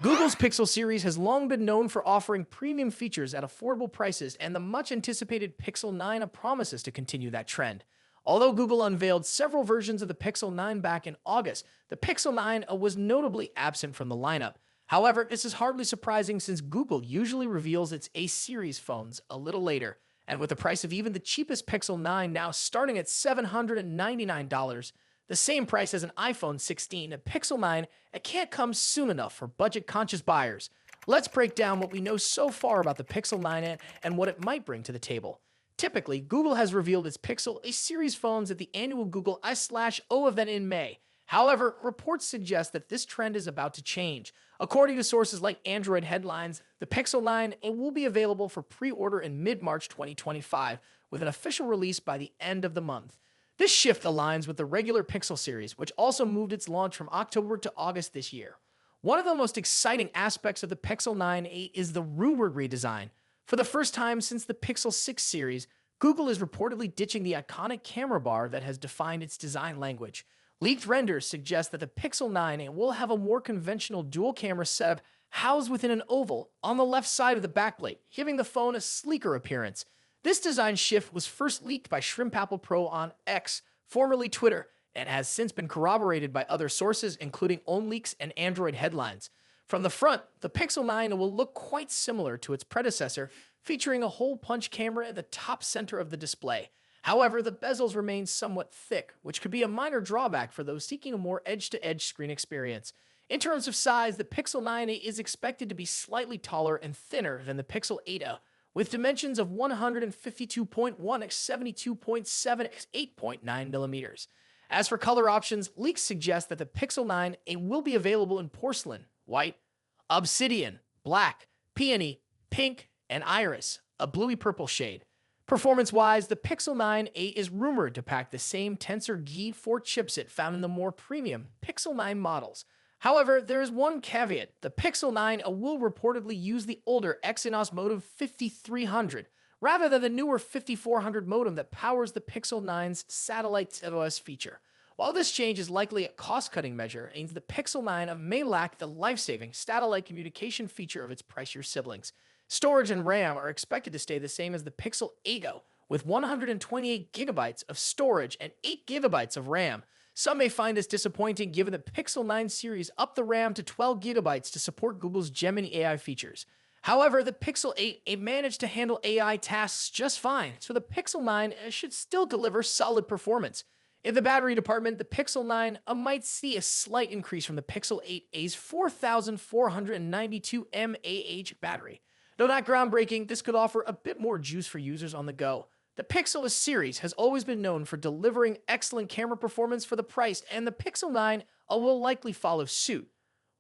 Google's Pixel series has long been known for offering premium features at affordable prices, and the much anticipated Pixel 9 promises to continue that trend. Although Google unveiled several versions of the Pixel 9 back in August, the Pixel 9 was notably absent from the lineup. However, this is hardly surprising since Google usually reveals its A series phones a little later, and with the price of even the cheapest Pixel 9 now starting at $799, the same price as an iPhone 16, a Pixel 9 it can't come soon enough for budget-conscious buyers. Let's break down what we know so far about the Pixel 9 and what it might bring to the table. Typically, Google has revealed its Pixel A series phones at the annual Google I/O event in May. However, reports suggest that this trend is about to change. According to sources like Android Headlines, the Pixel 9 will be available for pre-order in mid-March 2025, with an official release by the end of the month. This shift aligns with the regular Pixel series, which also moved its launch from October to August this year. One of the most exciting aspects of the Pixel 9a is the rumored redesign. For the first time since the Pixel 6 series, Google is reportedly ditching the iconic camera bar that has defined its design language. Leaked renders suggest that the Pixel 9 will have a more conventional dual-camera setup housed within an oval on the left side of the backplate, giving the phone a sleeker appearance. This design shift was first leaked by Shrimp Apple Pro on X, formerly Twitter, and has since been corroborated by other sources, including OwnLeaks and Android Headlines. From the front, the Pixel 9 will look quite similar to its predecessor, featuring a hole-punch camera at the top center of the display. However, the bezels remain somewhat thick, which could be a minor drawback for those seeking a more edge-to-edge screen experience. In terms of size, the Pixel 9a is expected to be slightly taller and thinner than the Pixel 8a, with dimensions of 152.1 x 72.7 x 8.9 millimeters. As for color options, leaks suggest that the Pixel 9 will be available in porcelain, white, obsidian, black, peony, pink, and iris, a bluey-purple shade. Performance-wise, the Pixel 9a is rumored to pack the same Tensor G4 chipset found in the more premium Pixel 9 models. However, there is one caveat. The Pixel 9 will reportedly use the older Exynos modem 5300, rather than the newer 5400 modem that powers the Pixel 9's satellite OS feature. While this change is likely a cost-cutting measure, it means the Pixel 9 may lack the life-saving satellite communication feature of its pricier siblings. Storage and RAM are expected to stay the same as the Pixel 8, with 128 gigabytes of storage and 8 gigabytes of RAM. Some may find this disappointing given the Pixel 9 series upped the RAM to 12 gigabytes to support Google's Gemini AI features. However, the Pixel 8 managed to handle AI tasks just fine, so the Pixel 9 should still deliver solid performance. In the battery department, the Pixel 9 might see a slight increase from the Pixel 8a's 4,492 mAh battery. Though not groundbreaking, this could offer a bit more juice for users on the go. The Pixel series has always been known for delivering excellent camera performance for the price, and the Pixel 9 will likely follow suit.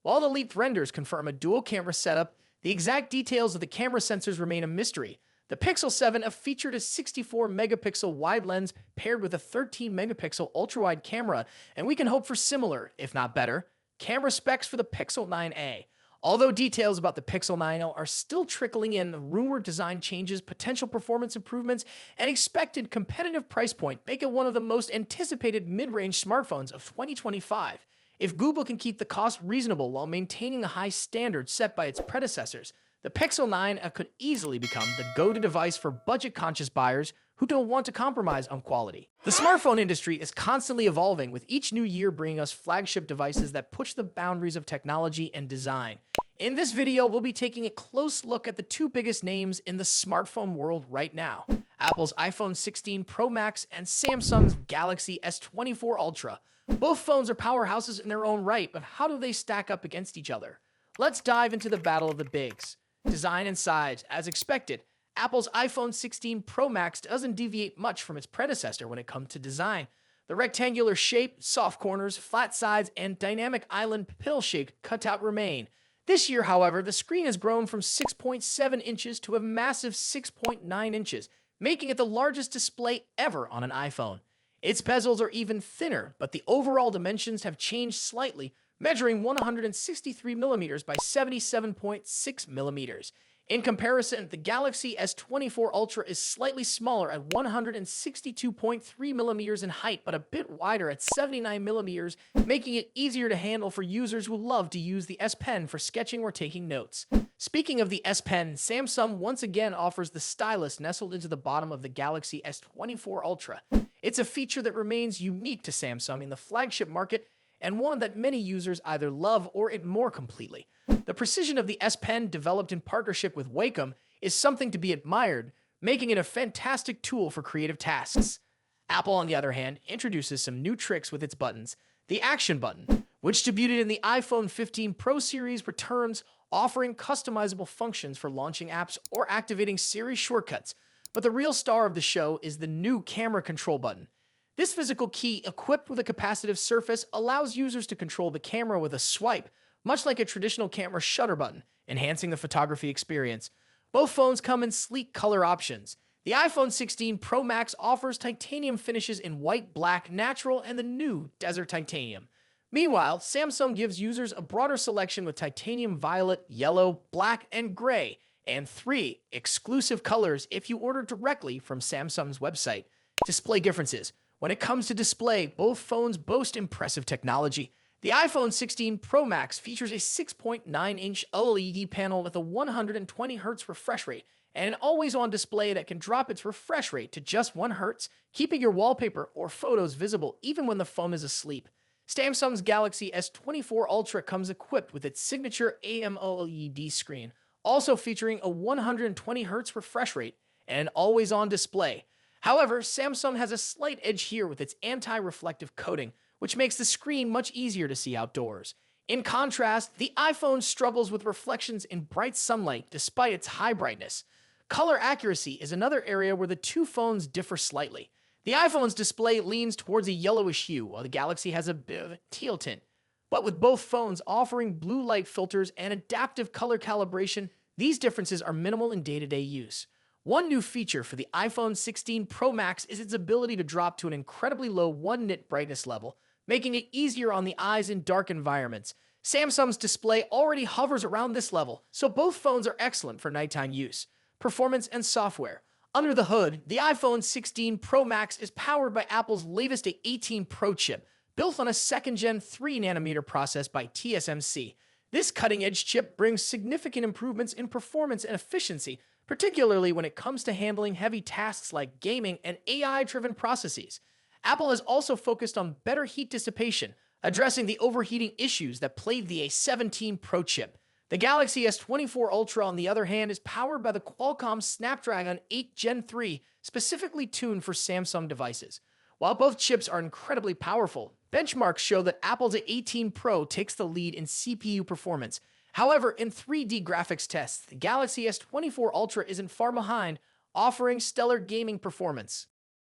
While the leaked renders confirm a dual camera setup, the exact details of the camera sensors remain a mystery. The Pixel 7 featured a 64-megapixel wide lens paired with a 13-megapixel ultra-wide camera, and we can hope for similar, if not better, camera specs for the Pixel 9a. Although details about the Pixel 9 are still trickling in, the rumored design changes, potential performance improvements, and expected competitive price point make it one of the most anticipated mid-range smartphones of 2025. If Google can keep the cost reasonable while maintaining the high standards set by its predecessors, the Pixel 9 could easily become the go-to device for budget-conscious buyers who don't want to compromise on quality. The smartphone industry is constantly evolving, with each new year bringing us flagship devices that push the boundaries of technology and design. In this video, we'll be taking a close look at the two biggest names in the smartphone world right now: Apple's iPhone 16 Pro Max and Samsung's Galaxy S24 Ultra. Both phones are powerhouses in their own right, but how do they stack up against each other? Let's dive into the battle of the bigs. Design and size. As expected, Apple's iPhone 16 Pro Max doesn't deviate much from its predecessor when it comes to design. The rectangular shape, soft corners, flat sides, and dynamic island pill-shaped cutout remain. This year, however, the screen has grown from 6.7 inches to a massive 6.9 inches, making it the largest display ever on an iPhone. Its bezels are even thinner, but the overall dimensions have changed slightly, measuring 163 millimeters by 77.6 millimeters. In comparison, the Galaxy S24 Ultra is slightly smaller at 162.3 millimeters in height, but a bit wider at 79 millimeters, making it easier to handle for users who love to use the S Pen for sketching or taking notes. Speaking of the S Pen, Samsung once again offers the stylus nestled into the bottom of the Galaxy S24 Ultra. It's a feature that remains unique to Samsung in the flagship market, and one that many users either love or ignore completely. The precision of the S Pen, developed in partnership with Wacom, is something to be admired, making it a fantastic tool for creative tasks. Apple, on the other hand, introduces some new tricks with its buttons. The Action button, which debuted in the iPhone 15 Pro series, returns, offering customizable functions for launching apps or activating Siri shortcuts. But the real star of the show is the new Camera Control button. This physical key, equipped with a capacitive surface, allows users to control the camera with a swipe, much like a traditional camera shutter button, enhancing the photography experience. Both phones come in sleek color options. The iPhone 16 Pro Max offers titanium finishes in white, black, natural, and the new Desert Titanium. Meanwhile, Samsung gives users a broader selection with titanium violet, yellow, black, and gray, and 3 exclusive colors if you order directly from Samsung's website. Display differences. When it comes to display, both phones boast impressive technology. The iPhone 16 Pro Max features a 6.9-inch OLED panel with a 120Hz refresh rate and an always-on display that can drop its refresh rate to just 1 Hz, keeping your wallpaper or photos visible even when the phone is asleep. Samsung's Galaxy S24 Ultra comes equipped with its signature AMOLED screen, also featuring a 120Hz refresh rate and an always-on display. However, Samsung has a slight edge here with its anti-reflective coating, which makes the screen much easier to see outdoors. In contrast, the iPhone struggles with reflections in bright sunlight despite its high brightness. Color accuracy is another area where the two phones differ slightly. The iPhone's display leans towards a yellowish hue, while the Galaxy has a bit of a teal tint. But with both phones offering blue light filters and adaptive color calibration, these differences are minimal in day-to-day use. One new feature for the iPhone 16 Pro Max is its ability to drop to an incredibly low 1 nit brightness level, making it easier on the eyes in dark environments. Samsung's display already hovers around this level, so both phones are excellent for nighttime use. Performance and software. Under the hood, the iPhone 16 Pro Max is powered by Apple's latest A18 Pro chip, built on a second-gen 3nm process by TSMC. This cutting-edge chip brings significant improvements in performance and efficiency, particularly when it comes to handling heavy tasks like gaming and AI-driven processes. Apple has also focused on better heat dissipation, addressing the overheating issues that plagued the A17 Pro chip. The Galaxy S24 Ultra, on the other hand, is powered by the Qualcomm Snapdragon 8 Gen 3, specifically tuned for Samsung devices. While both chips are incredibly powerful, benchmarks show that Apple's A18 Pro takes the lead in CPU performance. However, in 3D graphics tests, the Galaxy S24 Ultra isn't far behind, offering stellar gaming performance.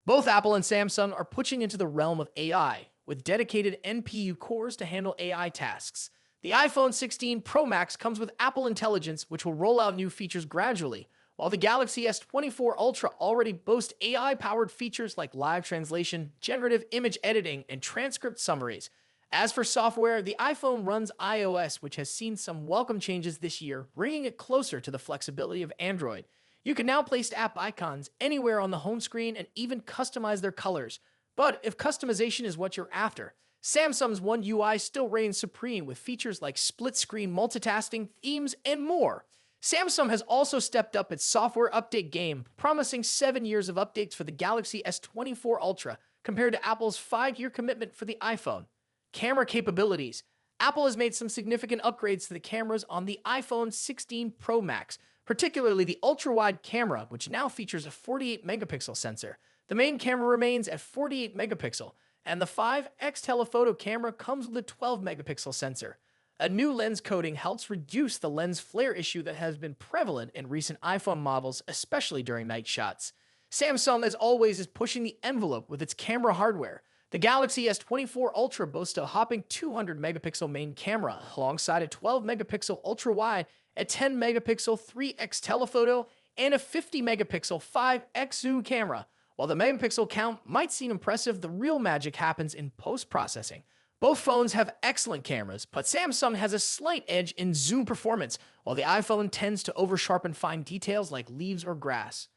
Both Apple and Samsung are pushing into the realm of AI, with dedicated NPU cores to handle AI tasks. The iPhone 16 Pro Max comes with Apple Intelligence, which will roll out new features gradually, while the Galaxy S24 Ultra already boasts AI-powered features like live translation, generative image editing, and transcript summaries. As for software, the iPhone runs iOS, which has seen some welcome changes this year, bringing it closer to the flexibility of Android. You can now place app icons anywhere on the home screen and even customize their colors. But if customization is what you're after, Samsung's One UI still reigns supreme with features like split-screen multitasking, themes, and more. Samsung has also stepped up its software update game, promising 7 years of updates for the Galaxy S24 Ultra, compared to Apple's 5-year commitment for the iPhone. Camera capabilities. Apple has made some significant upgrades to the cameras on the iPhone 16 Pro Max, particularly the ultra-wide camera, which now features a 48-megapixel sensor. The main camera remains at 48 megapixel, and the 5x telephoto camera comes with a 12-megapixel sensor. A new lens coating helps reduce the lens flare issue that has been prevalent in recent iPhone models, especially during night shots. Samsung, as always, is pushing the envelope with its camera hardware. The Galaxy S24 Ultra boasts a hopping 200-megapixel main camera, alongside a 12-megapixel ultra-wide, a 10-megapixel 3x telephoto, and a 50-megapixel 5x zoom camera. While the megapixel count might seem impressive, the real magic happens in post-processing. Both phones have excellent cameras, but Samsung has a slight edge in zoom performance, while the iPhone tends to oversharpen fine details like leaves or grass.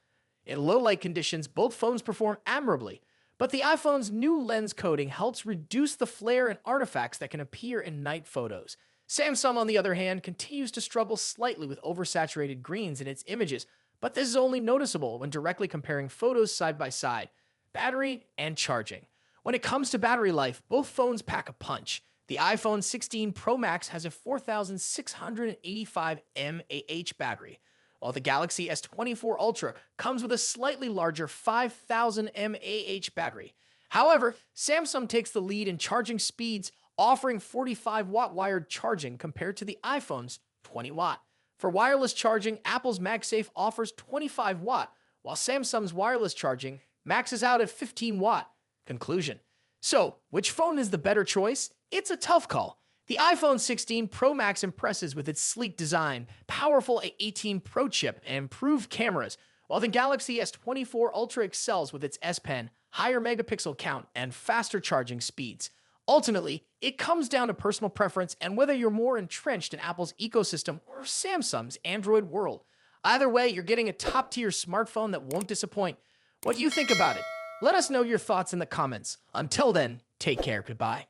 In low light conditions, both phones perform admirably, but the iPhone's new lens coating helps reduce the flare and artifacts that can appear in night photos. Samsung, on the other hand, continues to struggle slightly with oversaturated greens in its images, but this is only noticeable when directly comparing photos side by side. Battery and charging. When it comes to battery life, both phones pack a punch. The iPhone 16 Pro Max has a 4,685 mAh battery, while the Galaxy S24 Ultra comes with a slightly larger 5,000 mAh battery. However, Samsung takes the lead in charging speeds, offering 45-watt wired charging compared to the iPhone's 20-watt. For wireless charging, Apple's MagSafe offers 25-watt, while Samsung's wireless charging maxes out at 15-watt. Conclusion. So, which phone is the better choice? It's a tough call. The iPhone 16 Pro Max impresses with its sleek design, powerful A18 Pro chip, and improved cameras, while the Galaxy S24 Ultra excels with its S Pen, higher megapixel count, and faster charging speeds. Ultimately, it comes down to personal preference and whether you're more entrenched in Apple's ecosystem or Samsung's Android world. Either way, you're getting a top-tier smartphone that won't disappoint. What do you think about it? Let us know your thoughts in the comments. Until then, take care. Goodbye.